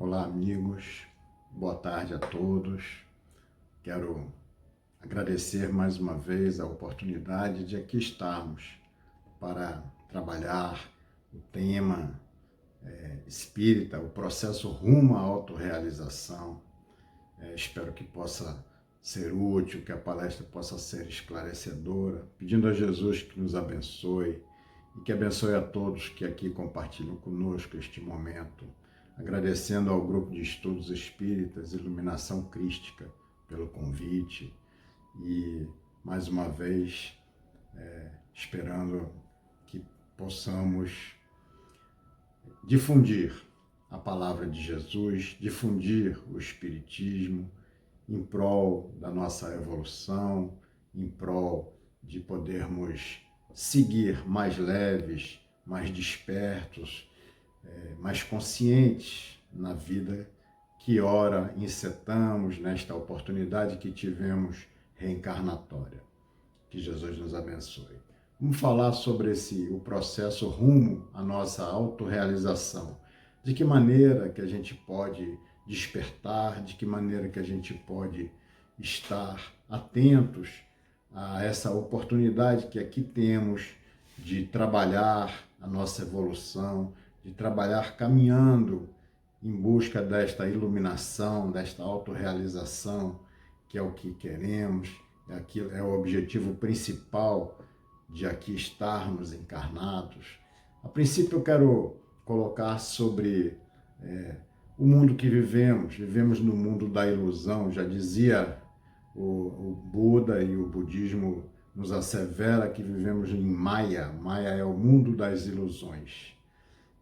Olá, amigos. Boa tarde a todos. Quero agradecer mais uma vez a oportunidade de aqui estarmos para trabalhar o tema espírita, o processo rumo à autorrealização. Espero que possa ser útil, que a palestra possa ser esclarecedora, pedindo a Jesus que nos abençoe e que abençoe a todos que aqui compartilham conosco este momento. Agradecendo ao Grupo de Estudos Espíritas Iluminação Crística pelo convite e, mais uma vez, esperando que possamos difundir a palavra de Jesus, difundir o Espiritismo em prol da nossa evolução, em prol de podermos seguir mais leves, mais despertos, mais conscientes na vida que ora encetamos nesta oportunidade que tivemos reencarnatória. Que Jesus nos abençoe. Vamos falar sobre o processo rumo à nossa autorrealização. De que maneira que a gente pode despertar, de que maneira que a gente pode estar atentos a essa oportunidade que aqui temos de trabalhar a nossa evolução, de trabalhar caminhando em busca desta iluminação, desta autorrealização, que é o que queremos, é o objetivo principal de aqui estarmos encarnados. A princípio eu quero colocar sobre o mundo que vivemos no mundo da ilusão, já dizia o Buda, e o budismo nos assevera que vivemos em Maya. Maya é o mundo das ilusões.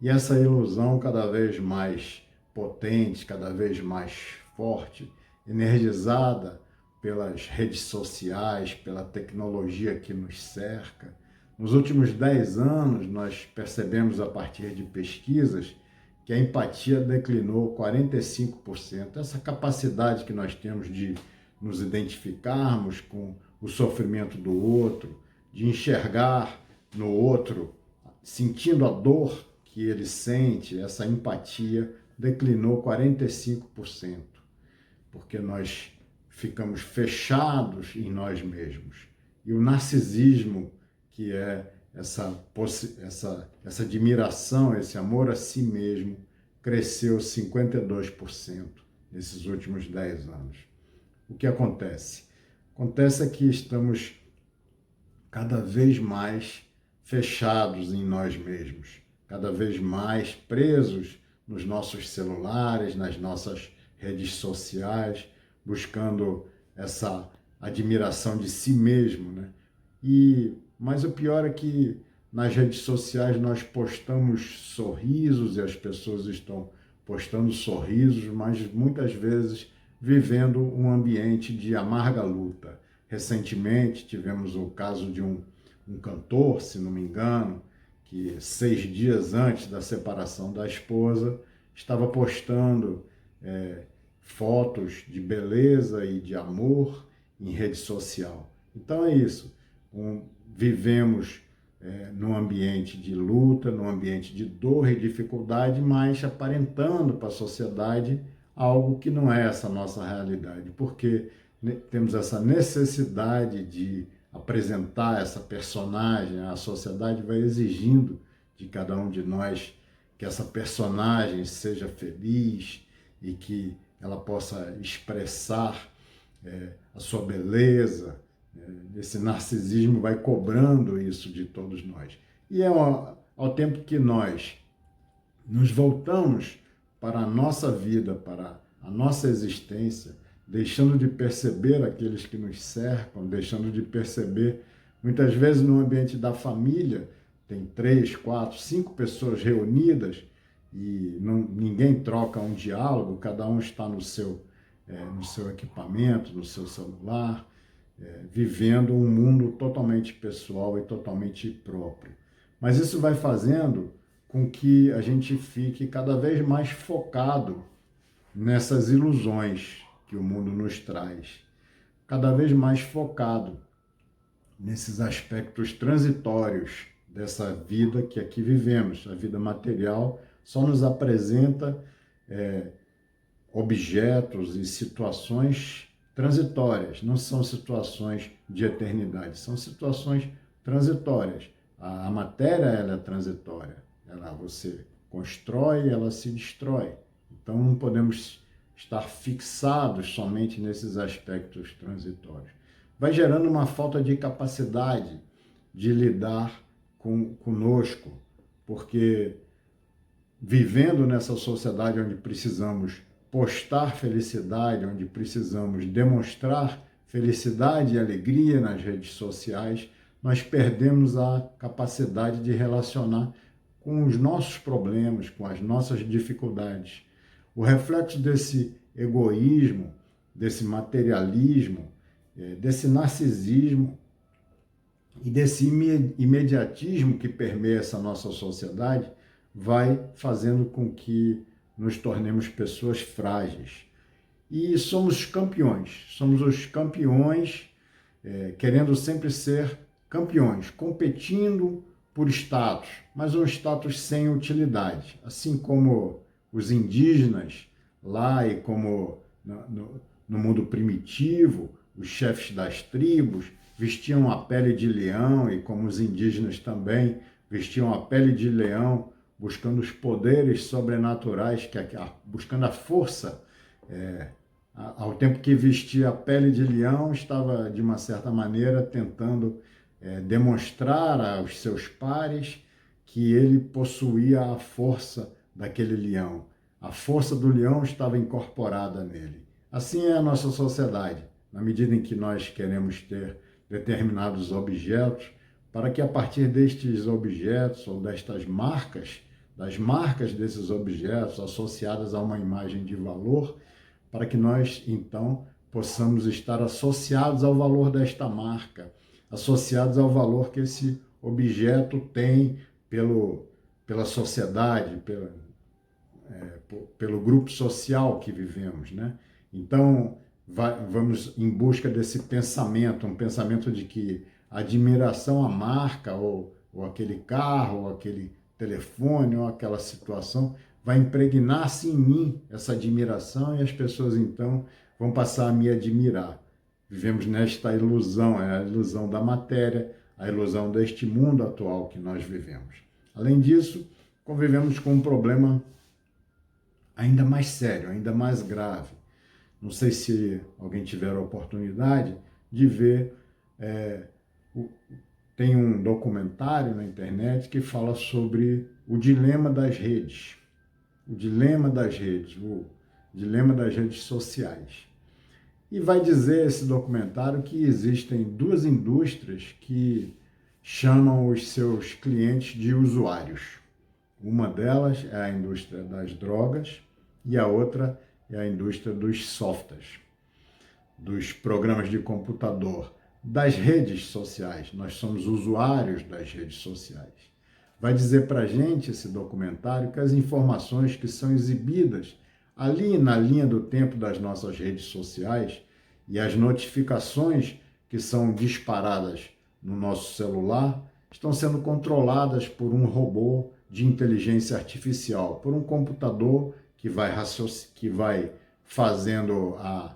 E essa ilusão cada vez mais potente, cada vez mais forte, energizada pelas redes sociais, pela tecnologia que nos cerca. Nos últimos 10 anos, nós percebemos a partir de pesquisas que a empatia declinou 45%. Essa capacidade que nós temos de nos identificarmos com o sofrimento do outro, de enxergar no outro, sentindo a dor que ele sente, essa empatia declinou 45%, porque nós ficamos fechados em nós mesmos. E o narcisismo, que é essa admiração, esse amor a si mesmo, cresceu 52% nesses últimos 10 anos. O que acontece? Acontece que estamos cada vez mais fechados em nós mesmos, cada vez mais presos nos nossos celulares, nas nossas redes sociais, buscando essa admiração de si mesmo, né? Mas o pior é que nas redes sociais nós postamos sorrisos e as pessoas estão postando sorrisos, mas muitas vezes vivendo um ambiente de amarga luta. Recentemente tivemos o caso de um cantor, se não me engano, que 6 dias antes da separação da esposa estava postando fotos de beleza e de amor em rede social. Então é isso, vivemos num ambiente de luta, num ambiente de dor e dificuldade, mas aparentando para a sociedade algo que não é essa nossa realidade, porque temos essa necessidade de apresentar essa personagem, a sociedade vai exigindo de cada um de nós que essa personagem seja feliz e que ela possa expressar a sua beleza. Esse narcisismo vai cobrando isso de todos nós. E ao tempo que nós nos voltamos para a nossa vida, para a nossa existência, deixando de perceber aqueles que nos cercam, deixando de perceber, muitas vezes no ambiente da família, tem 3, 4, 5 pessoas reunidas e ninguém troca um diálogo, cada um está no seu equipamento, no seu celular, vivendo um mundo totalmente pessoal e totalmente próprio. Mas isso vai fazendo com que a gente fique cada vez mais focado nessas ilusões que o mundo nos traz, cada vez mais focado nesses aspectos transitórios dessa vida que aqui vivemos. A vida material só nos apresenta objetos e situações transitórias, não são situações de eternidade, são situações transitórias. A matéria, ela é transitória, você constrói, ela se destrói. Então não podemos estar fixados somente nesses aspectos transitórios. Vai gerando uma falta de capacidade de lidar conosco, porque vivendo nessa sociedade onde precisamos postar felicidade, onde precisamos demonstrar felicidade e alegria nas redes sociais, nós perdemos a capacidade de relacionar com os nossos problemas, com as nossas dificuldades. O reflexo desse egoísmo, desse materialismo, desse narcisismo e desse imediatismo que permeia essa nossa sociedade vai fazendo com que nos tornemos pessoas frágeis. E somos os campeões, querendo sempre ser campeões, competindo por status, mas um status sem utilidade. Assim como os indígenas lá e como no mundo primitivo, os chefes das tribos vestiam a pele de leão e como os indígenas também vestiam a pele de leão, buscando os poderes sobrenaturais, buscando a força. Ao tempo que vestia a pele de leão, estava, de uma certa maneira, tentando demonstrar aos seus pares que ele possuía a força daquele leão. A força do leão estava incorporada nele. Assim é a nossa sociedade, na medida em que nós queremos ter determinados objetos, para que a partir destes objetos ou destas marcas, das marcas desses objetos associadas a uma imagem de valor, para que nós, então, possamos estar associados ao valor desta marca, associados ao valor que esse objeto tem pela sociedade, pelo grupo social que vivemos, né? Então, vamos em busca desse pensamento, um pensamento de que a admiração à marca, ou aquele carro, ou aquele telefone, ou aquela situação, vai impregnar-se em mim essa admiração e as pessoas, então, vão passar a me admirar. Vivemos nesta ilusão, é a ilusão da matéria, a ilusão deste mundo atual que nós vivemos. Além disso, convivemos com um problema ainda mais sério, ainda mais grave. Não sei se alguém tiver a oportunidade de ver, tem um documentário na internet que fala sobre o dilema das redes. O dilema das redes sociais. E vai dizer esse documentário que existem duas indústrias que chamam os seus clientes de usuários. Uma delas é a indústria das drogas e a outra é a indústria dos softwares, dos programas de computador, das redes sociais. Nós somos usuários das redes sociais. Vai dizer para a gente, esse documentário, que as informações que são exibidas ali na linha do tempo das nossas redes sociais e as notificações que são disparadas no nosso celular estão sendo controladas por um robô de inteligência artificial, por um computador que vai fazendo a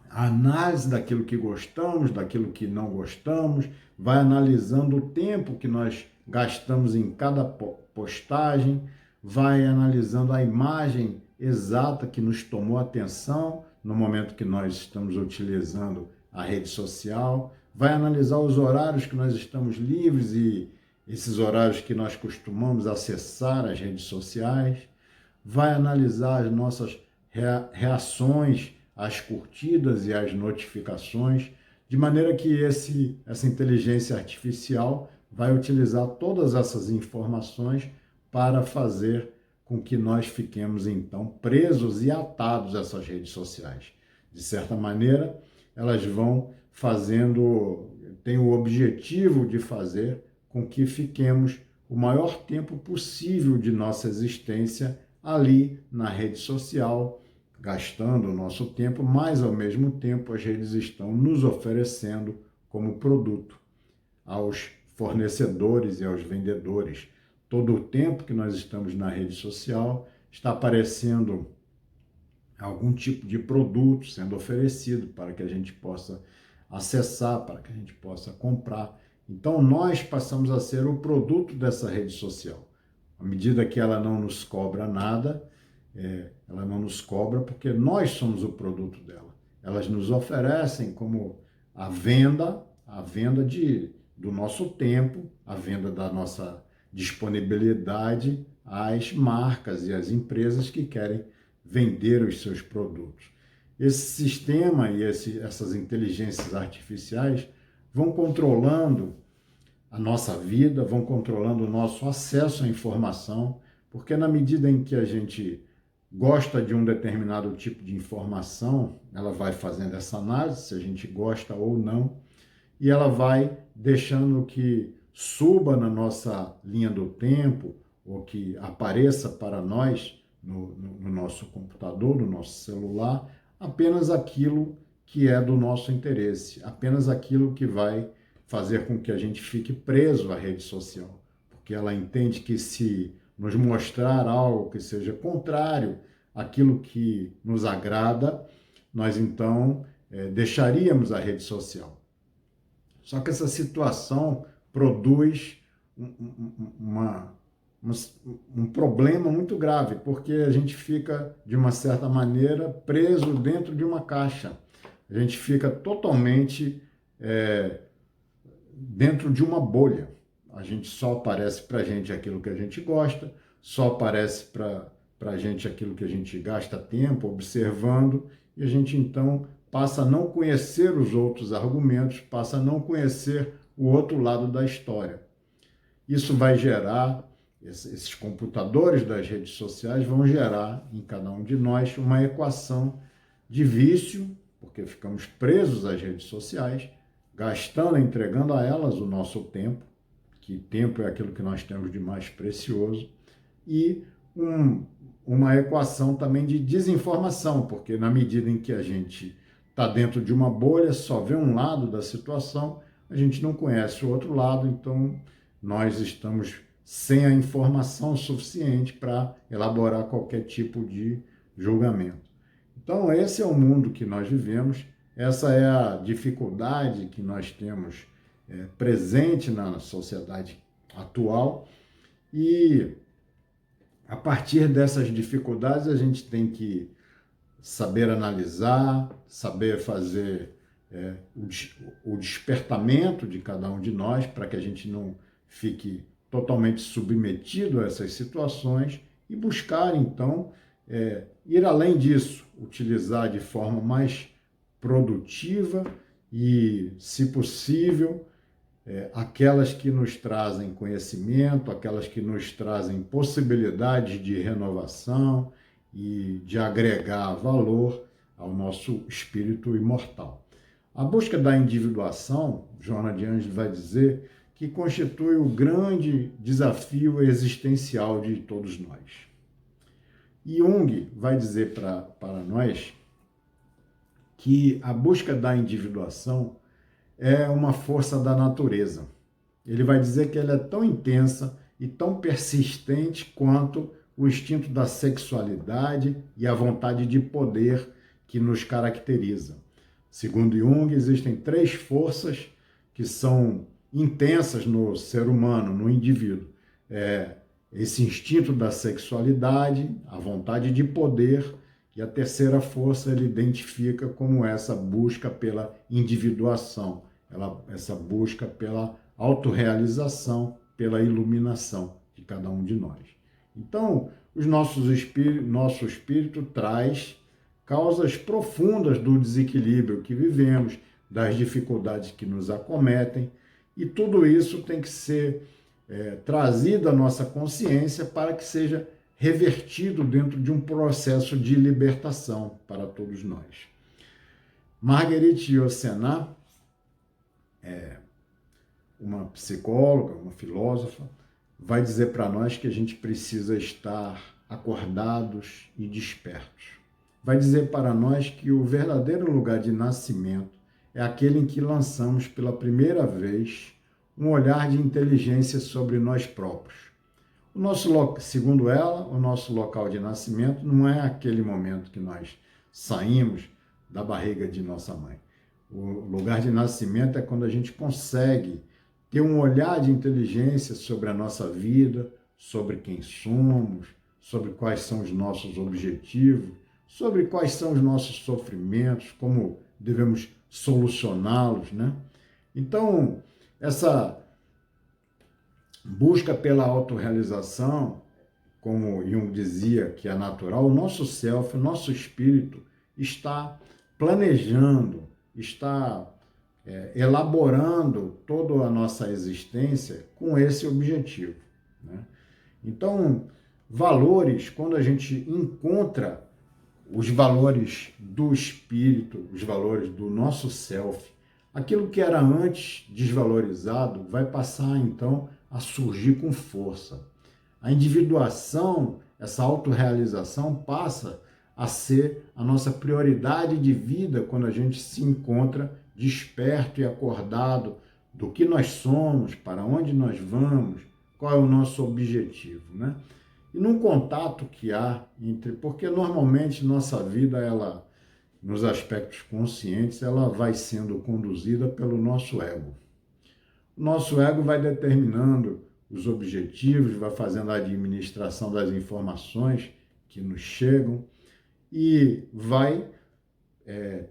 análise daquilo que gostamos, daquilo que não gostamos, vai analisando o tempo que nós gastamos em cada postagem, vai analisando a imagem exata que nos tomou a atenção no momento que nós estamos utilizando a rede social, vai analisar os horários que nós estamos livres e esses horários que nós costumamos acessar as redes sociais, vai analisar as nossas reações às curtidas e às notificações, de maneira que essa inteligência artificial vai utilizar todas essas informações para fazer com que nós fiquemos, então, presos e atados a essas redes sociais. De certa maneira, elas vão têm o objetivo de fazer com que fiquemos o maior tempo possível de nossa existência ali na rede social, gastando o nosso tempo, mas ao mesmo tempo as redes estão nos oferecendo como produto aos fornecedores e aos vendedores. Todo o tempo que nós estamos na rede social está aparecendo algum tipo de produto sendo oferecido para que a gente possa acessar, para que a gente possa comprar. Então, nós passamos a ser o produto dessa rede social. À medida que ela não nos cobra nada, ela não nos cobra porque nós somos o produto dela. Elas nos oferecem como a venda do nosso tempo, a venda da nossa disponibilidade às marcas e às empresas que querem vender os seus produtos. Esse sistema e essas inteligências artificiais vão controlando a nossa vida, vão controlando o nosso acesso à informação, porque na medida em que a gente gosta de um determinado tipo de informação, ela vai fazendo essa análise, se a gente gosta ou não, e ela vai deixando que suba na nossa linha do tempo, ou que apareça para nós no nosso computador, no nosso celular, apenas aquilo que é do nosso interesse, apenas aquilo que vai fazer com que a gente fique preso à rede social, porque ela entende que se nos mostrar algo que seja contrário àquilo que nos agrada, nós então deixaríamos a rede social. Só que essa situação produz um problema muito grave, porque a gente fica, de uma certa maneira, preso dentro de uma caixa. A gente fica totalmente dentro de uma bolha. A gente só aparece para a gente aquilo que a gente gosta, só aparece para a gente aquilo que a gente gasta tempo observando, e a gente então passa a não conhecer os outros argumentos, passa a não conhecer o outro lado da história. Isso vai gerar, esses computadores das redes sociais vão gerar em cada um de nós uma equação de vício, porque ficamos presos às redes sociais, gastando, entregando a elas o nosso tempo, que tempo é aquilo que nós temos de mais precioso, e uma equação também de desinformação, porque na medida em que a gente está dentro de uma bolha, só vê um lado da situação, a gente não conhece o outro lado, então nós estamos sem a informação suficiente para elaborar qualquer tipo de julgamento. Então, esse é o mundo que nós vivemos, essa é a dificuldade que nós temos presente na sociedade atual, e a partir dessas dificuldades a gente tem que saber analisar, saber fazer o despertamento de cada um de nós, para que a gente não fique totalmente submetido a essas situações, e buscar, então, ir além disso, utilizar de forma mais produtiva e, se possível, aquelas que nos trazem conhecimento, aquelas que nos trazem possibilidades de renovação e de agregar valor ao nosso espírito imortal. A busca da individuação, Joana de Ângeles vai dizer, que constitui o grande desafio existencial de todos nós. Jung vai dizer para nós que a busca da individuação é uma força da natureza. Ele vai dizer que ela é tão intensa e tão persistente quanto o instinto da sexualidade e a vontade de poder que nos caracteriza. Segundo Jung, existem 3 forças que são intensas no ser humano, no indivíduo. Esse instinto da sexualidade, a vontade de poder, e a terceira força ele identifica como essa busca pela individuação, essa busca pela autorrealização, pela iluminação de cada um de nós. Então, nosso espírito traz causas profundas do desequilíbrio que vivemos, das dificuldades que nos acometem, e tudo isso tem que ser trazido à nossa consciência para que seja revertido dentro de um processo de libertação para todos nós. Marguerite Yourcenar, uma psicóloga, uma filósofa, vai dizer para nós que a gente precisa estar acordados e despertos. Vai dizer para nós que o verdadeiro lugar de nascimento é aquele em que lançamos pela primeira vez um olhar de inteligência sobre nós próprios. Segundo ela, o nosso local de nascimento não é aquele momento que nós saímos da barriga de nossa mãe. O lugar de nascimento é quando a gente consegue ter um olhar de inteligência sobre a nossa vida, sobre quem somos, sobre quais são os nossos objetivos, sobre quais são os nossos sofrimentos, como devemos solucioná-los, né? Então, essa busca pela autorrealização, como Jung dizia que é natural, o nosso self, o nosso espírito está planejando, está elaborando toda a nossa existência com esse objetivo, né? Então, valores, quando a gente encontra os valores do espírito, os valores do nosso self, aquilo que era antes desvalorizado vai passar, então, a surgir com força. A individuação, essa autorrealização passa a ser a nossa prioridade de vida quando a gente se encontra desperto e acordado do que nós somos, para onde nós vamos, qual é o nosso objetivo, né? E num contato que há porque normalmente nossa vida, ela, nos aspectos conscientes, ela vai sendo conduzida pelo nosso ego. O nosso ego vai determinando os objetivos, vai fazendo a administração das informações que nos chegam e vai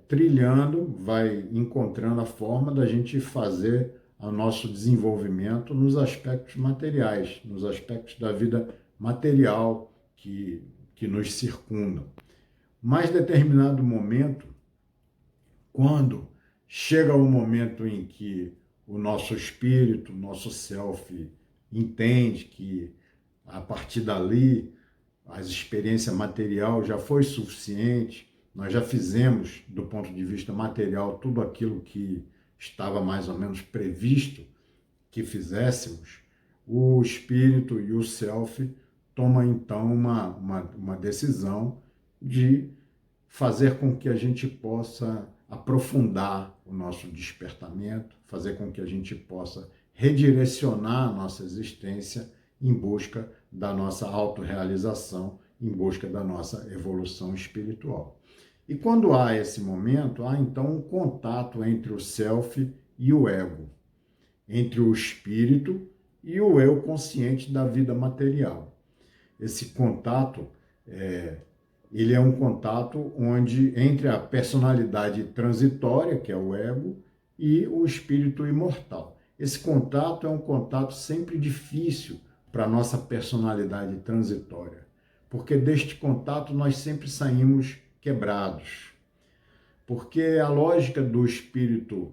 trilhando, vai encontrando a forma da gente fazer o nosso desenvolvimento nos aspectos materiais, nos aspectos da vida material que nos circundam. Mas determinado momento, quando chega o momento em que o nosso espírito, o nosso self entende que a partir dali a experiência material já foi suficiente, nós já fizemos do ponto de vista material tudo aquilo que estava mais ou menos previsto que fizéssemos, o espírito e o self tomam então uma decisão de fazer com que a gente possa aprofundar o nosso despertamento, fazer com que a gente possa redirecionar a nossa existência em busca da nossa autorrealização, em busca da nossa evolução espiritual. E quando há esse momento, há então um contato entre o self e o ego, entre o espírito e o eu consciente da vida material. Esse contato ele é um contato onde entre a personalidade transitória, que é o ego, e o espírito imortal. Esse contato é um contato sempre difícil para a nossa personalidade transitória, porque deste contato nós sempre saímos quebrados. Porque a lógica do espírito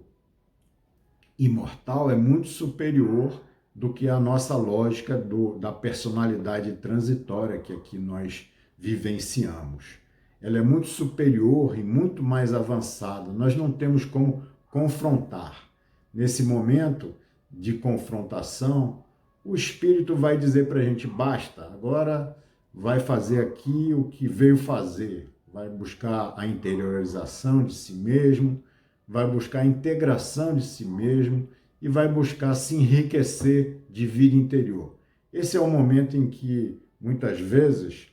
imortal é muito superior do que a nossa lógica da personalidade transitória que aqui nós vivenciamos. Ela é muito superior e muito mais avançada. Nós não temos como confrontar. Nesse momento de confrontação, o espírito vai dizer para a gente, basta, agora vai fazer aqui o que veio fazer, vai buscar a interiorização de si mesmo, vai buscar a integração de si mesmo e vai buscar se enriquecer de vida interior. Esse é o momento em que, muitas vezes,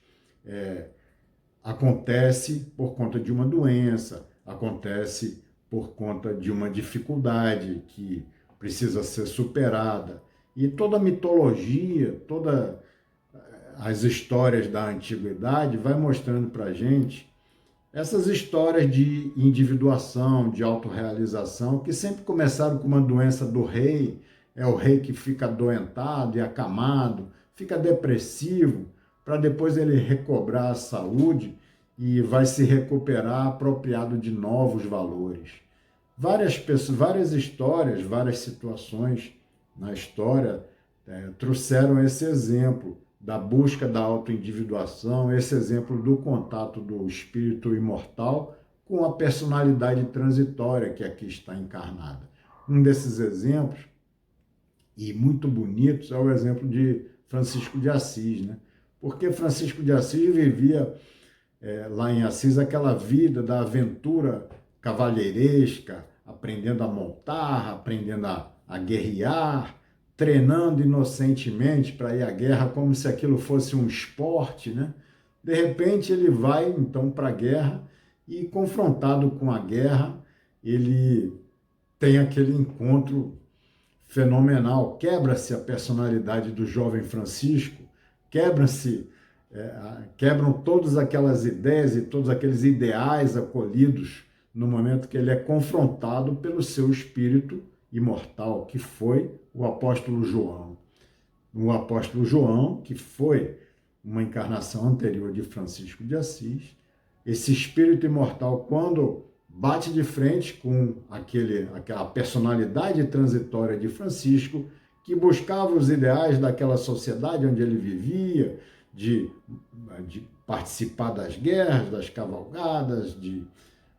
acontece por conta de uma doença, acontece por conta de uma dificuldade que precisa ser superada. E toda a mitologia, todas as histórias da antiguidade vai mostrando para a gente essas histórias de individuação, de autorrealização, que sempre começaram com uma doença do rei, é o rei que fica adoentado e acamado, fica depressivo, para depois ele recobrar a saúde e vai se recuperar apropriado de novos valores. Várias pessoas, várias histórias, várias situações na história trouxeram esse exemplo da busca da autoindividuação, esse exemplo do contato do espírito imortal com a personalidade transitória que aqui está encarnada. Um desses exemplos, e muito bonitos, é o exemplo de Francisco de Assis, né? Porque Francisco de Assis vivia lá em Assis aquela vida da aventura cavalheiresca, aprendendo a montar, aprendendo a guerrear, treinando inocentemente para ir à guerra como se aquilo fosse um esporte, né? De repente ele vai então para a guerra e, confrontado com a guerra, ele tem aquele encontro fenomenal, quebra-se a personalidade do jovem Francisco, quebram-se, quebram todas aquelas ideias e todos aqueles ideais acolhidos no momento que ele é confrontado pelo seu espírito imortal, que foi o apóstolo João. O apóstolo João, que foi uma encarnação anterior de Francisco de Assis, esse espírito imortal, quando bate de frente com aquela personalidade transitória de Francisco, que buscava os ideais daquela sociedade onde ele vivia, de participar das guerras, das cavalgadas, de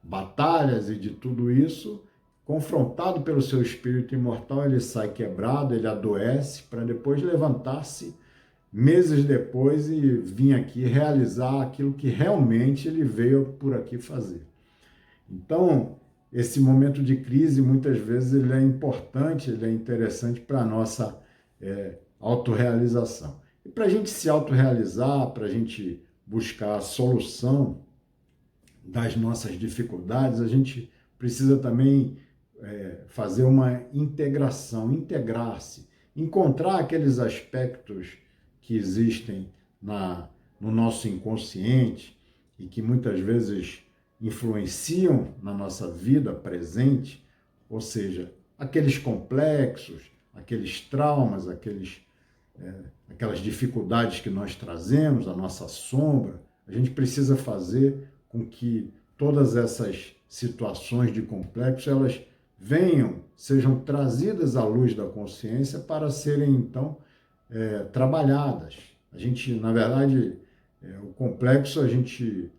batalhas e de tudo isso, confrontado pelo seu espírito imortal, ele sai quebrado, ele adoece, para depois levantar-se meses depois e vir aqui realizar aquilo que realmente ele veio por aqui fazer. Então, esse momento de crise, muitas vezes, ele é importante, ele é interessante para a nossa autorrealização. E para a gente se autorrealizar, para a gente buscar a solução das nossas dificuldades, a gente precisa também fazer uma integração, integrar-se, encontrar aqueles aspectos que existem no nosso inconsciente e que muitas vezes influenciam na nossa vida presente, ou seja, aqueles complexos, aqueles traumas, aquelas dificuldades que nós trazemos, a nossa sombra. A gente precisa fazer com que todas essas situações de complexo, elas sejam trazidas à luz da consciência para serem, então, trabalhadas. A gente, na verdade, o complexo, a gente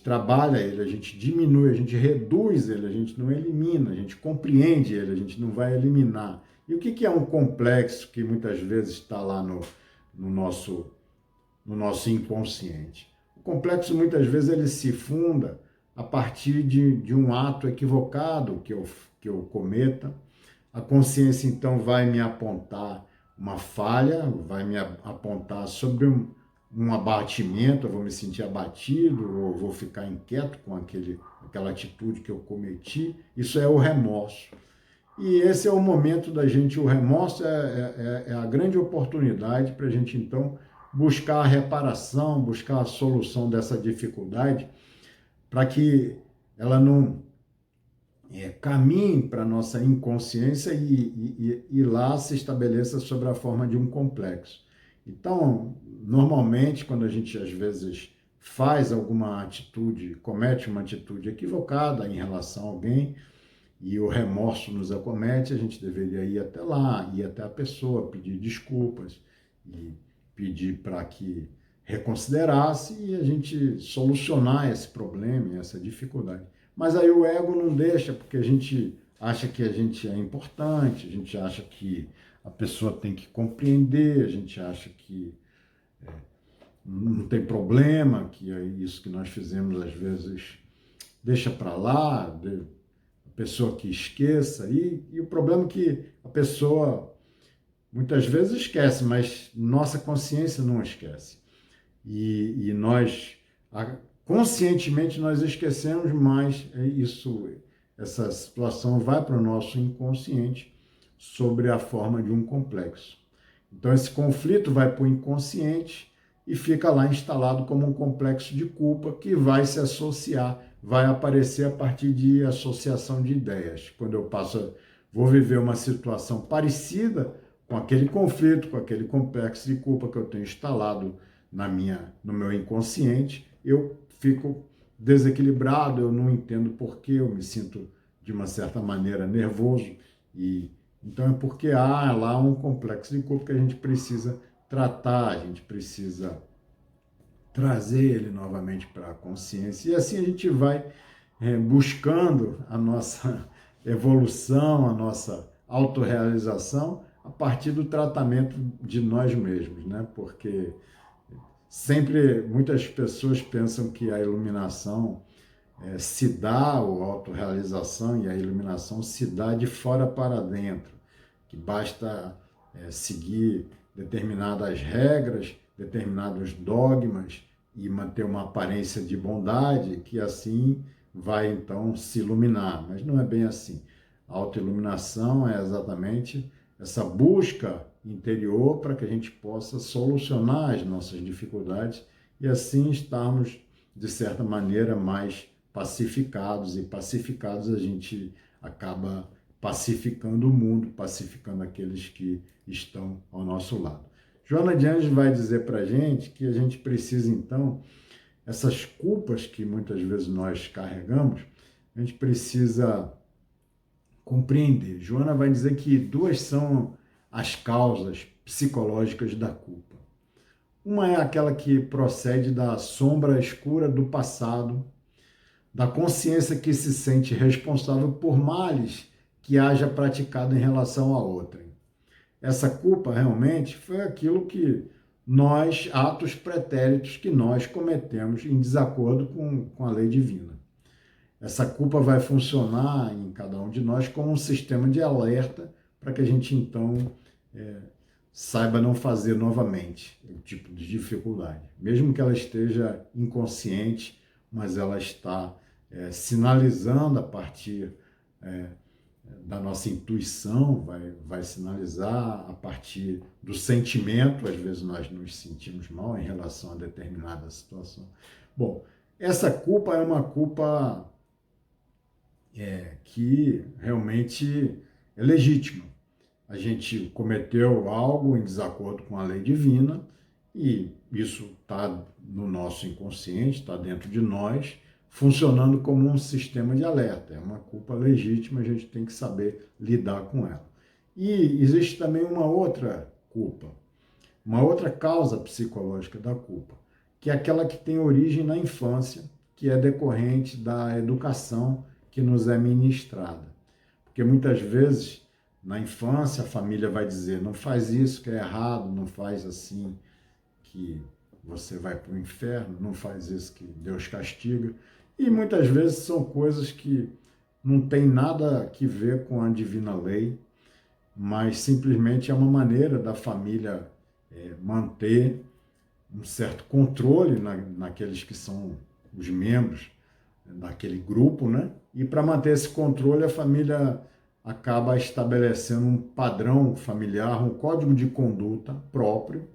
trabalha ele, a gente diminui, a gente reduz ele, a gente não elimina, a gente compreende ele, a gente não vai eliminar. E o que é um complexo que muitas vezes está lá no nosso inconsciente? O complexo, muitas vezes, ele se funda a partir de um ato equivocado que eu cometa. A consciência, então, vai me apontar uma falha, vai me apontar sobre um abatimento, eu vou me sentir abatido, ou vou ficar inquieto com aquela atitude que eu cometi. Isso é o remorso. E esse é o momento da gente, o remorso é a grande oportunidade para a gente, então, buscar a reparação, buscar a solução dessa dificuldade, para que ela não caminhe para a nossa inconsciência e lá se estabeleça sobre a forma de um complexo. Então, normalmente, quando a gente, às vezes, faz alguma atitude, comete uma atitude equivocada em relação a alguém, e o remorso nos acomete, a gente deveria ir até lá, ir até a pessoa, pedir desculpas, e pedir para que reconsiderasse e a gente solucionar esse problema, essa dificuldade. Mas aí o ego não deixa, porque a gente acha que a gente é importante, a gente acha que a pessoa tem que compreender, a gente acha que não tem problema, que é isso que nós fizemos às vezes deixa para lá, a pessoa que esqueça, e o problema é que a pessoa muitas vezes esquece, mas nossa consciência não esquece. E nós, conscientemente, nós esquecemos, mas essa situação vai para o nosso inconsciente sobre a forma de um complexo. Então, esse conflito vai para o inconsciente e fica lá instalado como um complexo de culpa que vai se associar, vai aparecer a partir de associação de ideias. Quando eu vou viver uma situação parecida com aquele conflito, com aquele complexo de culpa que eu tenho instalado no meu inconsciente, eu fico desequilibrado, eu não entendo porquê, eu me sinto de uma certa maneira nervoso, e então é porque há lá um complexo de culpa que a gente precisa tratar, a gente precisa trazer ele novamente para a consciência, e assim a gente vai buscando a nossa evolução, a nossa autorrealização a partir do tratamento de nós mesmos, né? Porque sempre muitas pessoas pensam que a iluminação se dá, ou a autorrealização e a iluminação se dá de fora para dentro. que basta seguir determinadas regras, determinados dogmas e manter uma aparência de bondade, que assim vai então se iluminar. Mas não é bem assim. A autoiluminação é exatamente essa busca interior para que a gente possa solucionar as nossas dificuldades e assim estarmos, de certa maneira, mais pacificados. E pacificados a gente acaba pacificando o mundo, pacificando aqueles que estão ao nosso lado. Joana de Anjos vai dizer para a gente que a gente precisa, então, essas culpas que muitas vezes nós carregamos, a gente precisa compreender. Joana vai dizer que duas são as causas psicológicas da culpa. Uma é aquela que procede da sombra escura do passado, da consciência que se sente responsável por males que haja praticado em relação a outrem. Essa culpa realmente foi aquilo que nós, atos pretéritos que nós cometemos em desacordo com a lei divina. Essa culpa vai funcionar em cada um de nós como um sistema de alerta para que a gente, então, saiba não fazer novamente o tipo de dificuldade. Mesmo que ela esteja inconsciente, mas ela está sinalizando a partir da nossa intuição, vai sinalizar a partir do sentimento. Às vezes nós nos sentimos mal em relação a determinada situação. Bom, essa culpa é uma culpa que realmente é legítima. A gente cometeu algo em desacordo com a lei divina e isso está no nosso inconsciente, está dentro de nós, funcionando como um sistema de alerta. É uma culpa legítima, a gente tem que saber lidar com ela. E existe também uma outra culpa, uma outra causa psicológica da culpa, que é aquela que tem origem na infância, que é decorrente da educação que nos é ministrada. Porque muitas vezes, na infância, a família vai dizer, não faz isso que é errado, não faz assim que você vai para o inferno, não faz isso que Deus castiga. E muitas vezes são coisas que não tem nada que ver com a divina lei, mas simplesmente é uma maneira da família manter um certo controle naqueles que são os membros daquele grupo, né? E para manter esse controle, a família acaba estabelecendo um padrão familiar, um código de conduta próprio,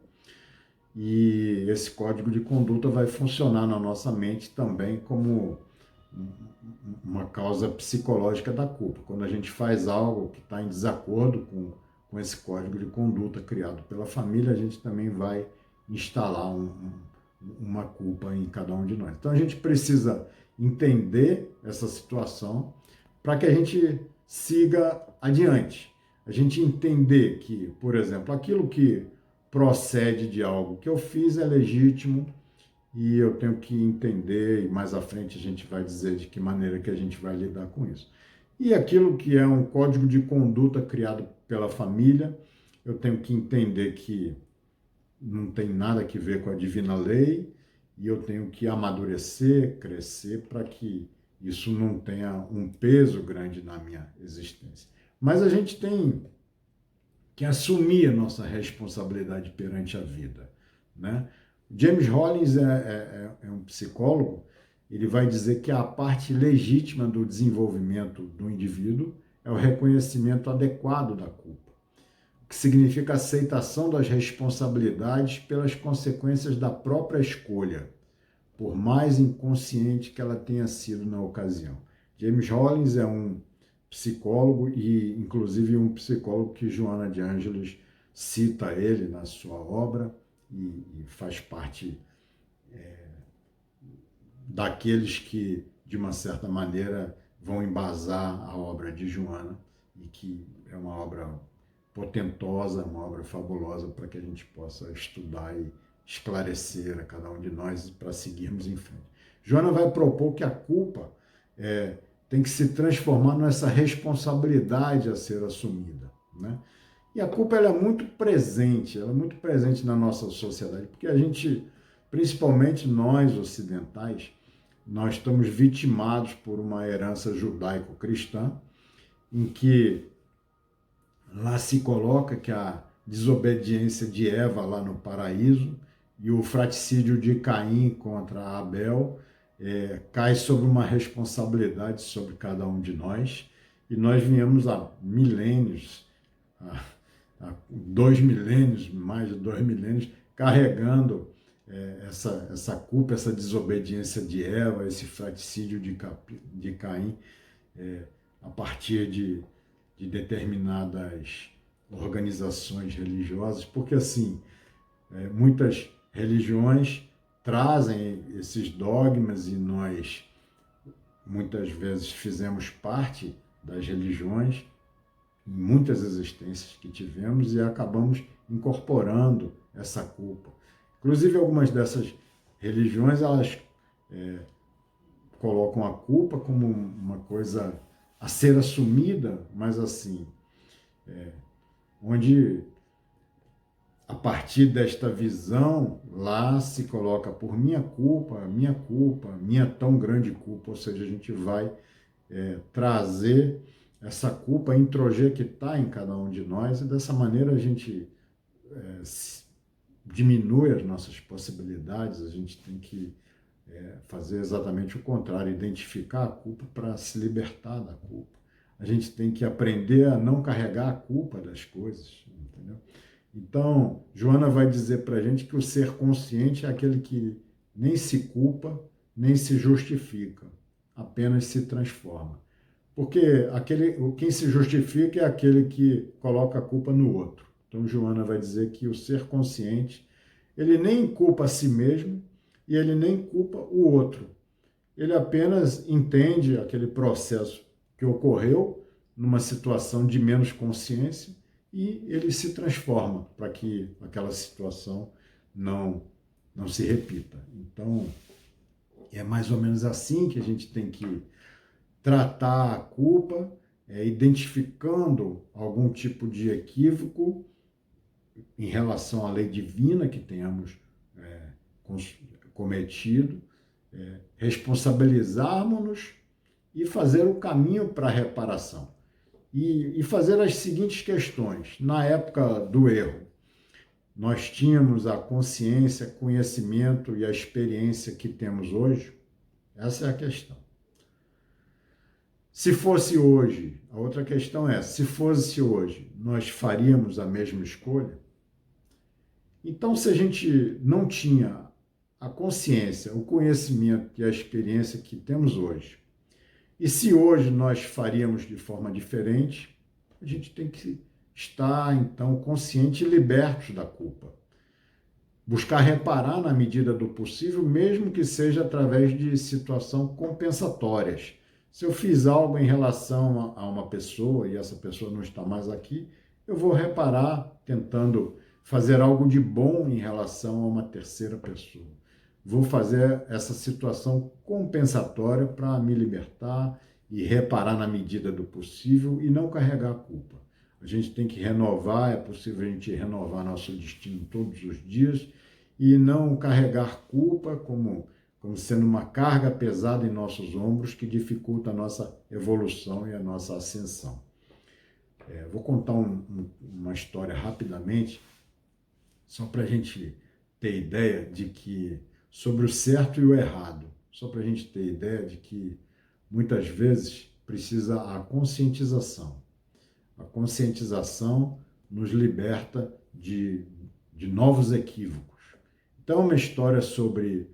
e esse código de conduta vai funcionar na nossa mente também como uma causa psicológica da culpa. Quando a gente faz algo que está em desacordo com esse código de conduta criado pela família, a gente também vai instalar uma culpa em cada um de nós. Então a gente precisa entender essa situação para que a gente siga adiante. A gente entender que, por exemplo, aquilo que procede de algo que eu fiz é legítimo e eu tenho que entender, e mais à frente a gente vai dizer de que maneira que a gente vai lidar com isso. E aquilo que é um código de conduta criado pela família, eu tenho que entender que não tem nada a ver com a divina lei, e eu tenho que amadurecer, crescer, para que isso não tenha um peso grande na minha existência. Mas a gente tem que assumir a nossa responsabilidade perante a vida, né? James Rollins é um psicólogo, ele vai dizer que a parte legítima do desenvolvimento do indivíduo é o reconhecimento adequado da culpa, que significa a aceitação das responsabilidades pelas consequências da própria escolha, por mais inconsciente que ela tenha sido na ocasião. James Rollins é um psicólogo e, inclusive, um psicólogo que Joana de Ângeles cita ele na sua obra e faz parte daqueles que, de uma certa maneira, vão embasar a obra de Joana e que é uma obra potentosa, uma obra fabulosa para que a gente possa estudar e esclarecer a cada um de nós para seguirmos em frente. Joana vai propor que a culpa tem que se transformar nessa responsabilidade a ser assumida, né? E a culpa ela é muito presente na nossa sociedade, porque a gente, principalmente nós ocidentais, nós estamos vitimados por uma herança judaico-cristã, em que Lá se coloca que a desobediência de Eva lá no paraíso e o fraticídio de Caim contra Abel cai sobre uma responsabilidade sobre cada um de nós. E nós viemos há milênios, há 2 milênios, mais de 2 milênios, carregando essa culpa, essa desobediência de Eva, esse fraticídio de Caim, a partir de determinadas organizações religiosas, porque assim, muitas religiões trazem esses dogmas e nós muitas vezes fizemos parte das religiões, em muitas existências que tivemos, e acabamos incorporando essa culpa. Inclusive, algumas dessas religiões, elas colocam a culpa como uma coisa a ser assumida, mas assim, onde a partir desta visão, lá se coloca por minha culpa, minha tão grande culpa, ou seja, a gente vai trazer essa culpa, introjectar em cada um de nós, e dessa maneira a gente diminui as nossas possibilidades. A gente tem que fazer exatamente o contrário, identificar a culpa para se libertar da culpa. A gente tem que aprender a não carregar a culpa das coisas, entendeu? Então, Joana vai dizer para a gente que o ser consciente é aquele que nem se culpa, nem se justifica, apenas se transforma. Porque quem se justifica é aquele que coloca a culpa no outro. Então, Joana vai dizer que o ser consciente, ele nem culpa a si mesmo e ele nem culpa o outro. Ele apenas entende aquele processo que ocorreu numa situação de menos consciência e ele se transforma para que aquela situação não se repita. Então, é mais ou menos assim que a gente tem que tratar a culpa, identificando algum tipo de equívoco em relação à lei divina que tenhamos cometido, responsabilizarmos-nos e fazer o caminho para a reparação. E fazer as seguintes questões. Na época do erro, nós tínhamos a consciência, conhecimento e a experiência que temos hoje? Essa é a questão. Se fosse hoje, a outra questão é, se fosse hoje, nós faríamos a mesma escolha? Então, se a gente não tinha a consciência, o conhecimento e a experiência que temos hoje, e se hoje nós faríamos de forma diferente, a gente tem que estar, então, consciente e libertos da culpa. Buscar reparar na medida do possível, mesmo que seja através de situações compensatórias. Se eu fiz algo em relação a uma pessoa e essa pessoa não está mais aqui, eu vou reparar tentando fazer algo de bom em relação a uma terceira pessoa. Vou fazer essa situação compensatória para me libertar e reparar na medida do possível e não carregar a culpa. A gente tem que renovar, é possível a gente renovar nosso destino todos os dias e não carregar culpa como sendo uma carga pesada em nossos ombros que dificulta a nossa evolução e a nossa ascensão. Vou contar uma história rapidamente, só para a gente ter ideia de que, sobre o certo e o errado, só para a gente ter ideia de que muitas vezes precisa a conscientização. A conscientização nos liberta de novos equívocos. Então, uma história sobre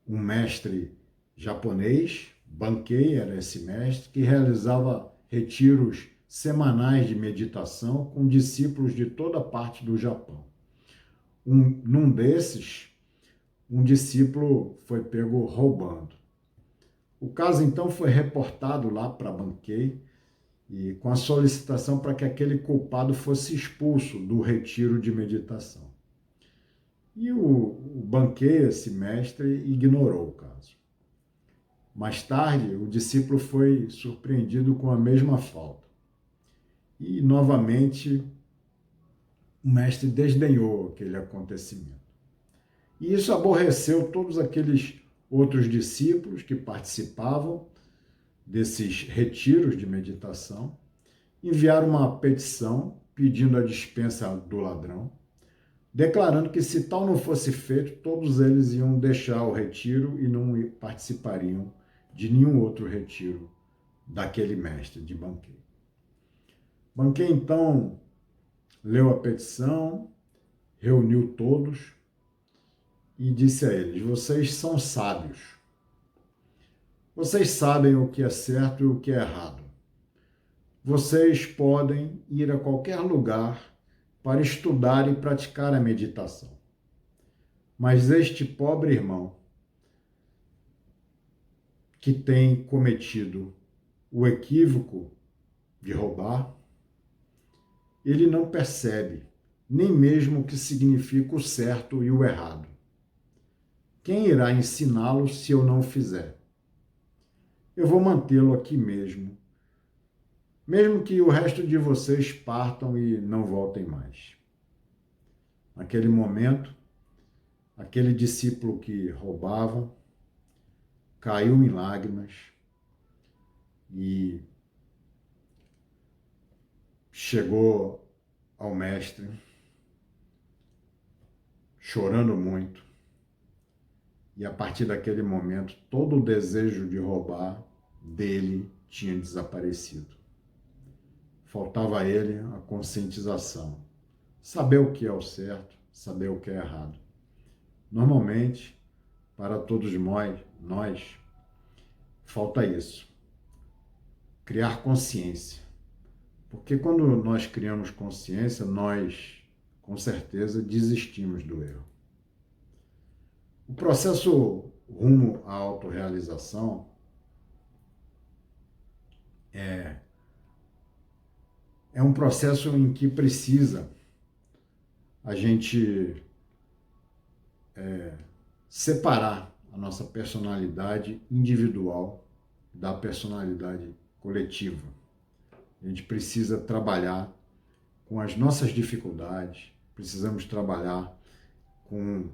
um mestre japonês, Bankei era esse mestre, que realizava retiros semanais de meditação com discípulos de toda parte do Japão. Num desses, um discípulo foi pego roubando. O caso, então, foi reportado lá para Bankei, e com a solicitação para que aquele culpado fosse expulso do retiro de meditação. E o Bankei, esse mestre, ignorou o caso. Mais tarde, o discípulo foi surpreendido com a mesma falta. E, novamente, o mestre desdenhou aquele acontecimento. E isso aborreceu todos aqueles outros discípulos que participavam desses retiros de meditação enviaram uma petição pedindo a dispensa do ladrão, declarando que se tal não fosse feito, todos eles iam deixar o retiro e não participariam de nenhum outro retiro daquele mestre de Banquê. Banquê, então, leu a petição, reuniu todos e disse a eles: vocês são sábios. Vocês sabem o que é certo e o que é errado. Vocês podem ir a qualquer lugar para estudar e praticar a meditação. Mas este pobre irmão, que tem cometido o equívoco de roubar, ele não percebe nem mesmo o que significa o certo e o errado. Quem irá ensiná-lo se eu não o fizer? Eu vou mantê-lo aqui mesmo que o resto de vocês partam e não voltem mais. Naquele momento, aquele discípulo que roubava caiu em lágrimas e chegou ao mestre chorando muito. E a partir daquele momento, todo o desejo de roubar dele tinha desaparecido. Faltava a ele a conscientização. Saber o que é o certo, saber o que é errado. Normalmente, para todos nós, falta isso. Criar consciência. Porque quando nós criamos consciência, nós, com certeza, desistimos do erro. O processo rumo à autorrealização é um processo em que precisa a gente separar a nossa personalidade individual da personalidade coletiva. A gente precisa trabalhar com as nossas dificuldades, precisamos trabalhar com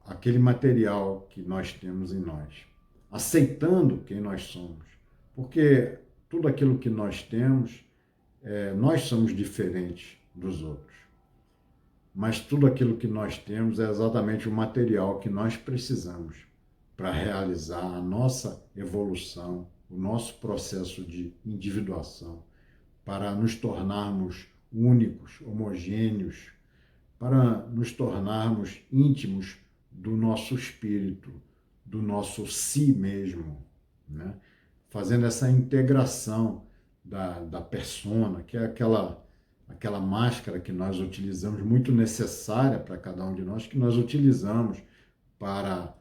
aquele material que nós temos em nós, aceitando quem nós somos, porque tudo aquilo que nós temos, nós somos diferentes dos outros, mas tudo aquilo que nós temos é exatamente o material que nós precisamos para realizar a nossa evolução, o nosso processo de individuação, para nos tornarmos únicos, homogêneos, para nos tornarmos íntimos do nosso espírito, do nosso si mesmo, né? Fazendo essa integração da persona, que é aquela máscara que nós utilizamos, muito necessária para cada um de nós, que nós utilizamos para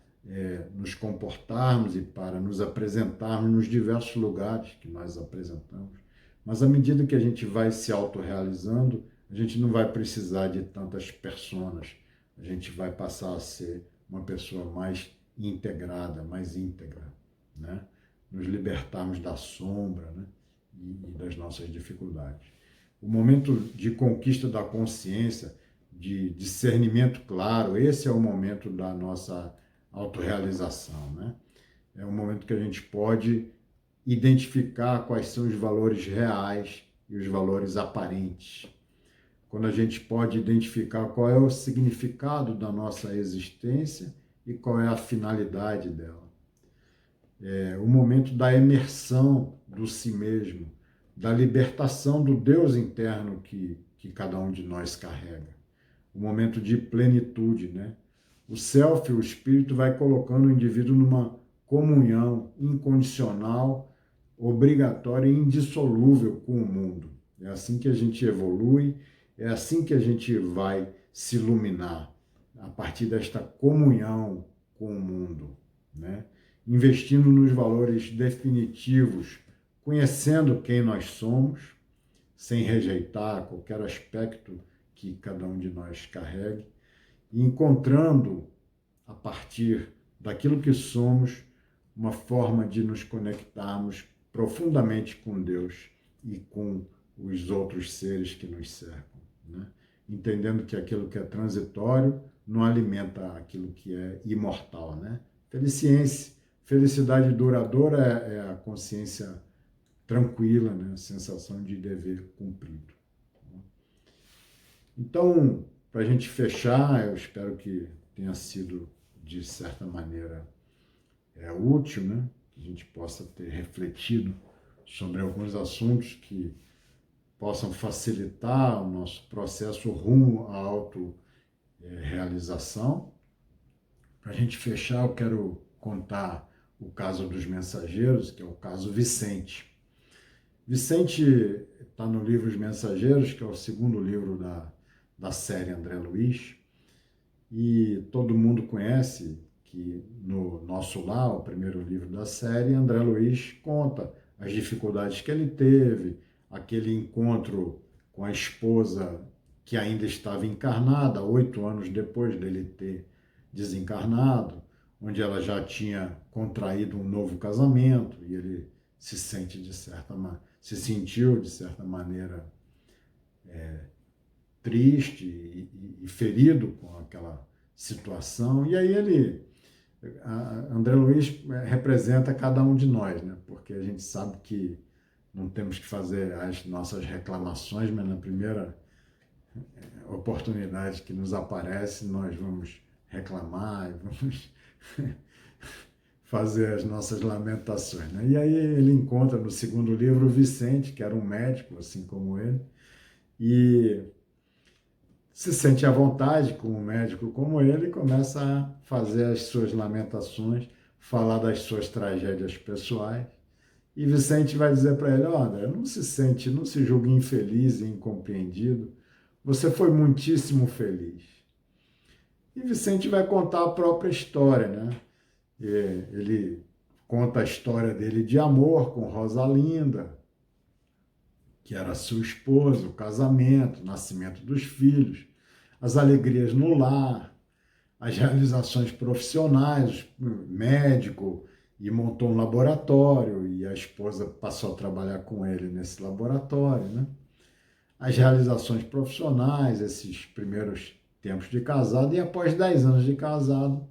nos comportarmos e para nos apresentarmos nos diversos lugares que nós apresentamos. Mas à medida que a gente vai se autorrealizando, a gente não vai precisar de tantas personas, a gente vai passar a ser uma pessoa mais integrada, mais íntegra, né? Nos libertarmos da sombra, né? E das nossas dificuldades. O momento de conquista da consciência, de discernimento claro, esse é o momento da nossa autorrealização, né? É o momento que a gente pode identificar quais são os valores reais e os valores aparentes. Quando a gente pode identificar qual é o significado da nossa existência e qual é a finalidade dela. É o momento da imersão do si mesmo, da libertação do Deus interno que cada um de nós carrega. O momento de plenitude, né? O self, o espírito, vai colocando o indivíduo numa comunhão incondicional, obrigatória e indissolúvel com o mundo. É assim que a gente evolui, é assim que a gente vai se iluminar, a partir desta comunhão com o mundo, né? Investindo nos valores definitivos, conhecendo quem nós somos, sem rejeitar qualquer aspecto que cada um de nós carregue, e encontrando, a partir daquilo que somos, uma forma de nos conectarmos profundamente com Deus e com os outros seres que nos cercam, né? Entendendo que aquilo que é transitório não alimenta aquilo que é imortal, né? Felicidade duradoura é a consciência tranquila, né? Sensação de dever cumprido. Então, para a gente fechar, eu espero que tenha sido, de certa maneira, útil, né? Que a gente possa ter refletido sobre alguns assuntos que possam facilitar o nosso processo rumo à autorrealização. Para a gente fechar, eu quero contar o caso dos mensageiros, que é o caso Vicente. Vicente está no livro Os Mensageiros, que é o segundo livro da série André Luiz, e todo mundo conhece que no Nosso Lar, o primeiro livro da série, André Luiz conta as dificuldades que ele teve, aquele encontro com a esposa que ainda estava encarnada, 8 anos depois dele ter desencarnado, onde ela já tinha contraído um novo casamento, e ele se sentiu de certa maneira triste e ferido com aquela situação. E aí André Luiz representa cada um de nós, né? Porque a gente sabe que não temos que fazer as nossas reclamações, mas na primeira oportunidade que nos aparece, nós vamos reclamar e vamos fazer as nossas lamentações, né? E aí ele encontra no segundo livro o Vicente, que era um médico, assim como ele, e se sente à vontade com um médico como ele e começa a fazer as suas lamentações, falar das suas tragédias pessoais. E Vicente vai dizer para ele: olha, não se julgue infeliz e incompreendido. Você foi muitíssimo feliz. E Vicente vai contar a própria história, né? Ele conta a história dele de amor com Rosalinda, que era sua esposa, o casamento, o nascimento dos filhos, as alegrias no lar, as realizações profissionais, médico, e montou um laboratório, e a esposa passou a trabalhar com ele nesse laboratório, né? As realizações profissionais, esses primeiros tempos de casado, e após 10 anos de casado,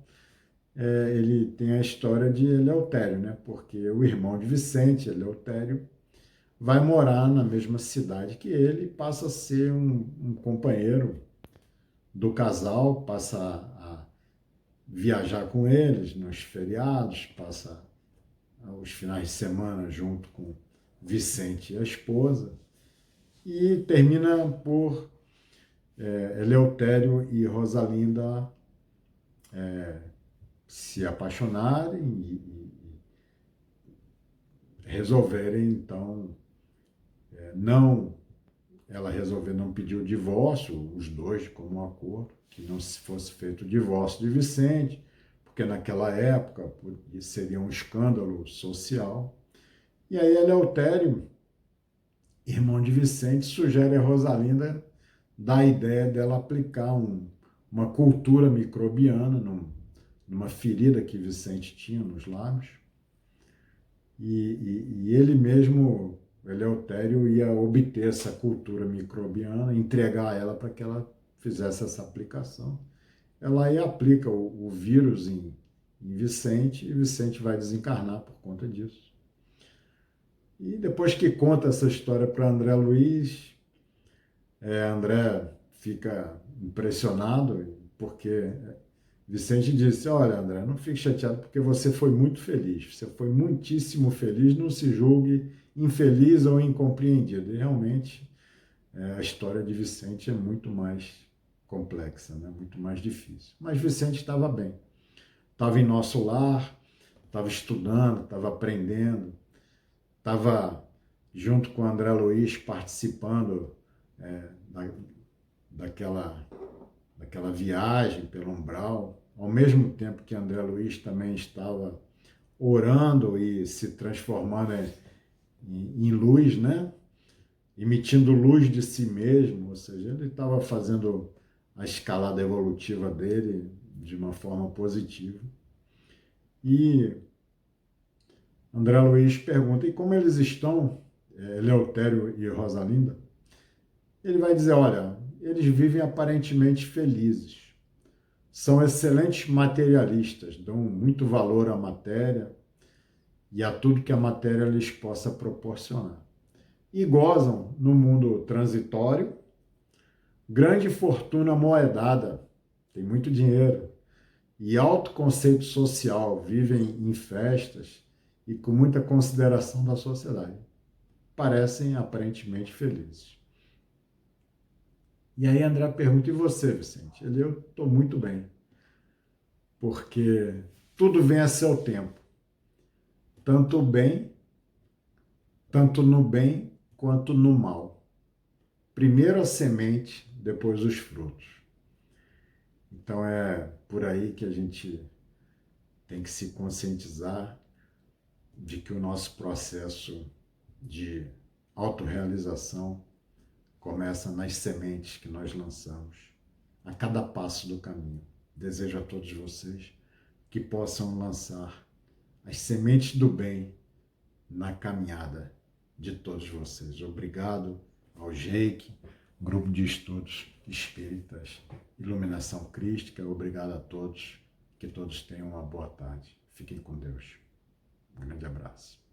ele tem a história de Eleutério, né? Porque o irmão de Vicente, Eleutério, vai morar na mesma cidade que ele e passa a ser um companheiro do casal, passa a viajar com eles nos feriados, passa os finais de semana junto com Vicente e a esposa, e termina por Eleutério e Rosalinda se apaixonarem e resolverem, então, ela resolveu não pedir o divórcio, os dois de comum acordo, que não se fosse feito o divórcio de Vicente, porque naquela época seria um escândalo social. E aí Eleutério, irmão de Vicente, sugere a Rosalinda dar a ideia dela aplicar uma cultura microbiana numa ferida que Vicente tinha nos lábios. E ele mesmo, Eleutério, ia obter essa cultura microbiana, entregar ela para que ela fizesse essa aplicação. Ela aí aplica o vírus em Vicente, e Vicente vai desencarnar por conta disso. E depois que conta essa história para André Luiz, André fica impressionado, porque Vicente disse: olha, André, não fique chateado, porque você foi muito feliz, você foi muitíssimo feliz, não se julgue infeliz ou incompreendido. E realmente a história de Vicente é muito mais complexa, né? Muito mais difícil. Mas Vicente estava bem, estava em Nosso Lar, estava estudando, estava aprendendo, estava junto com André Luiz participando daquela viagem pelo umbral, ao mesmo tempo que André Luiz também estava orando e se transformando em luz, né? Emitindo luz de si mesmo, ou seja, ele estava fazendo a escalada evolutiva dele de uma forma positiva. E André Luiz pergunta: e como eles estão, Eleutério e Rosalinda? Ele vai dizer: olha, eles vivem aparentemente felizes, são excelentes materialistas, dão muito valor à matéria e a tudo que a matéria lhes possa proporcionar. E gozam, no mundo transitório, grande fortuna moedada, tem muito dinheiro, e alto conceito social, vivem em festas e com muita consideração da sociedade. Parecem aparentemente felizes. E aí André pergunta, e você, Vicente? Eu estou muito bem, porque tudo vem a seu tempo, tanto bem, tanto no bem quanto no mal. Primeiro a semente, depois os frutos. Então é por aí que a gente tem que se conscientizar de que o nosso processo de autorrealização começa nas sementes que nós lançamos a cada passo do caminho. Desejo a todos vocês que possam lançar as sementes do bem na caminhada de todos vocês. Obrigado ao Jake, Grupo de Estudos Espíritas, Iluminação Crística. Obrigado a todos. Que todos tenham uma boa tarde. Fiquem com Deus. Um grande abraço.